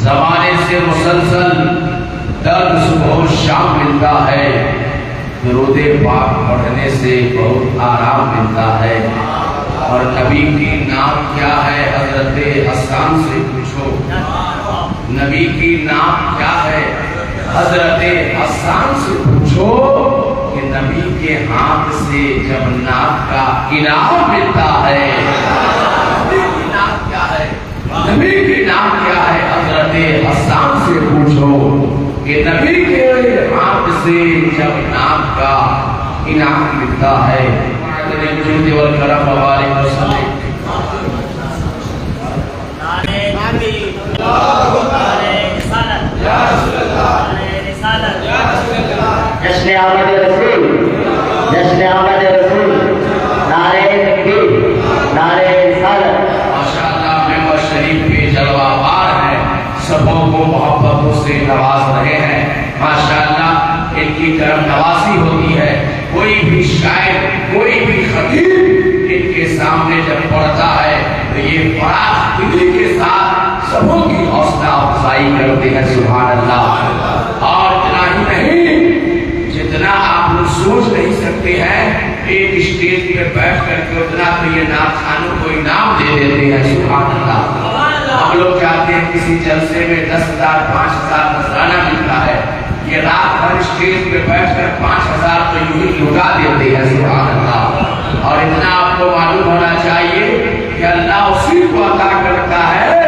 زمانے سے مسلسل درد صبح و شام ملتا ہے، درود پاک پڑھنے سے بہت آرام ملتا ہے۔ اور نبی کی نام کیا ہے حضرت حسان سے پوچھو، نبی کی نام کیا ہے حضرت حسان سے پوچھو کہ نبی کے ہاتھ سے جب نام کا انعام ملتا ہے، نبی کی نام کیا ہے، نبی کی نام کیا ہے حضرت حسان سے پوچھو کہ نبی کے ہاتھ سے جب نام کا انعام ملتا ہے۔ جود والکرم وبارک وسلم۔ جشن آمد رسول، جشن آمد رسول، نعرہ تکبیر، نعرہ رسالت۔ ماشاءاللہ ممبر شریف پہ جلوہ بار ہے، سبوں کو محبتوں سے نواز رہے ہیں۔ ماشاءاللہ ان کی کرم نوازی ہوتی ہے۔ کوئی بھی شاعر، کوئی بھی خطیب ان کے سامنے جب پڑھتا ہے تو یہ فراخ دلی کے ساتھ سبوں کی حوصلہ افزائی کرتے ہیں۔ سبحان اللہ۔ اور اتنا ہی نہیں، جتنا آپ لوگ سوچ نہیں سکتے ہیں، ایک اسٹیج پہ بیٹھ کر کے اتنا تو یہ نعت خوانوں کو انعام دے دیتے ہیں۔ سبحان اللہ۔ ہم لوگ چاہتے ہیں کسی جلسے میں 10,000 5,000 نذرانہ ملتا ہے، یہ رات بھر اسٹیج پہ بیٹھ کر 5,000 تو یوں ہی لٹا دیتے ہیں۔ سبحان اللہ۔ اور اتنا آپ کو معلوم ہونا چاہیے کہ اللہ اسی کو عطا کرتا ہے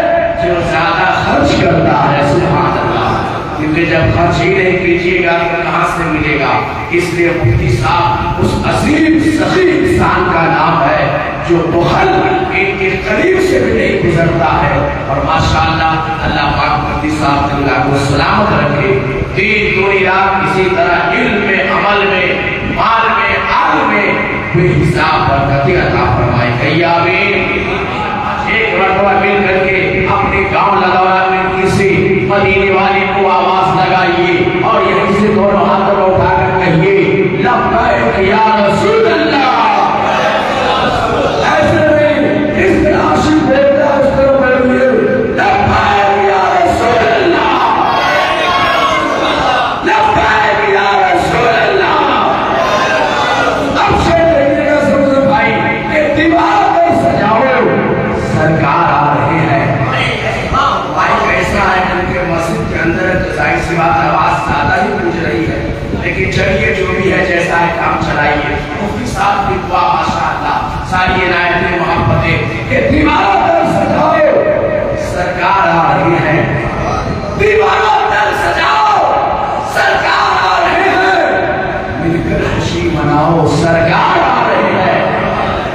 جو زیادہ خرچ کرتا ہے۔ سبحان اللہ۔ کیونکہ جب خرچ ہی نہیں کیجیے گا تو کہاں سے ملے گا؟ اس لیے مفتی صاحب اس عظیم سخی انسان کا نام ہے جو بخل ان کے قریب سے بھی نہیں گزرتا ہے۔ اور ماشاءاللہ اللہ پاک مفتی صاحب اللہ کو سلامت رکھے، دین دنیا رات اسی طرح علم میں، عمل میں، مال میں، آل میں بے حساب برکتیں عطا فرمائے۔ کہیے آمین۔ ایک مرتبہ مل کر کے اپنے گاؤں لگایا میں کسی مدینے والے کو آواز لگائیے اور یہیں سے دونوں ہاتھوں کو اٹھا کر کہیے لبیک یا رسول اللہ۔ ایسے میں اس طرح عاشق دیکھتا ہے، اس طرح کہیے لبیک یا رسول اللہ، لبیک یا رسول اللہ۔ اب سے دیکھنے کا سمجھ بھائی کہ دیوار پر سجاؤ، سرکار آ رہے ہیں۔ مائک ایسا ہے کہ مسجد کے اندر ظاہر سی بات آواز زیادہ ہی گونج رہی ہے، لیکن چلیے جو بھی ہے جیسا ہے کام چلائیے۔ مفتی صاحب کی دعا ماشاءاللہ ساری عنایتیں محبتیں کہ دیواروں پر سجاؤ، سرکار آ رہے ہیں۔ دیواروں پر سجاؤ، سرکار آ رہے ہیں۔ مل کر خوشی مناؤ، سرکار آ رہے ہیں۔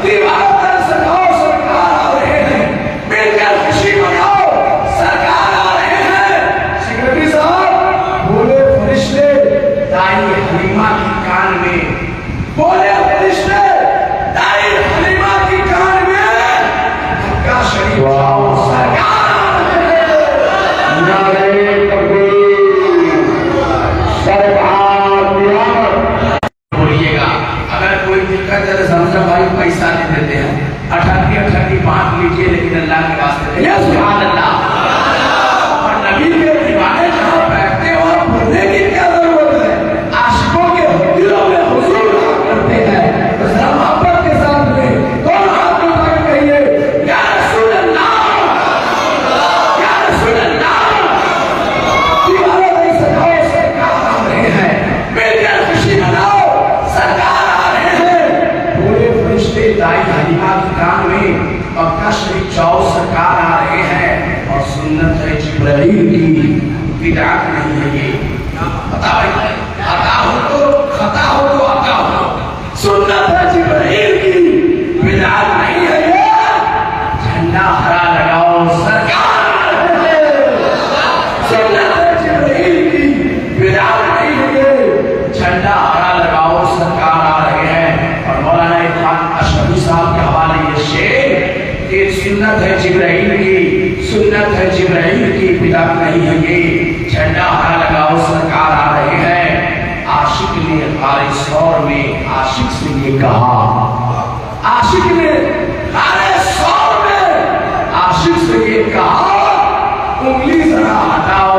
دیواروں پر سجاؤ، سرکار آ رہے ہیں۔ مل کر خوشی مناؤ، سرکار آ رہے ہیں۔ سیکرٹری صاحب بولے فرشتے دائی حلیمہ کی کان میں، بولے فرشتے دائی حلیمہ کی کان میں، مکہ شریف جاؤ، سرکار آ رہے ہیں۔ نعرہ تکبیر، سرکار قیامت۔ بولیے گا اگر کوئی دقت ہے تو سمجھا بھائی پیسہ نہیں دیتے ہیں، 38 بانٹ لیجیے لیکن اللہ کے واسطے یا سبحان اللہ۔ اور نبی کے دیوانے جہاں بیٹھتے اور پڑھنے کی کیا ضرورت ہے؟ عاشقوں کے دلوں میں حضور کرتے ہیں، تو ذرا محبت کے ساتھ میں دونوں ہاتھ اٹھا کر کہیے یا رسول اللہ، یا رسول اللہ۔ دیواروں پر سجاؤ، سرکار آ رہے ہیں۔ مل کر خوشی مناؤ، سرکار آ رہے ہیں۔ پورے فرشتے دائی حلیمہ کی کان میں، مکہ شریف جاؤ، سرکار آ رہے ہیں۔ اور سنت ہے جبرائیل کی، بدعت نہیں ہے یہ۔ بتا بھائی عطا ہو تو خطا ہو تو عطا ہو، سنت ہے جبرائیل کی، بدعت نہیں ہے یہ۔ جھنڈا ہرا لگاؤ، سرکار آ رہے ہیں۔ سنت ہے جبرائیل کی، بدعت نہیں ہے یہ۔ جھنڈا ہرا لگاؤ، سرکار آ رہے ہیں۔ اور مولانا عرفان اشرفی صاحب کے حوالے یہ شعر کہ سنت ہے جبرائیل کی، سنت ہے جبرائیل کی، بدعت نہیں ہے یہ۔ جھنڈا ہرا لگاؤ، سرکار آ رہے ہیں۔ عاشق نے غار ثور میں عاشق سے یہ کہا، عاشق نے غار ثور میں عاشق سے یہ کہا، انگلی ذرا عطا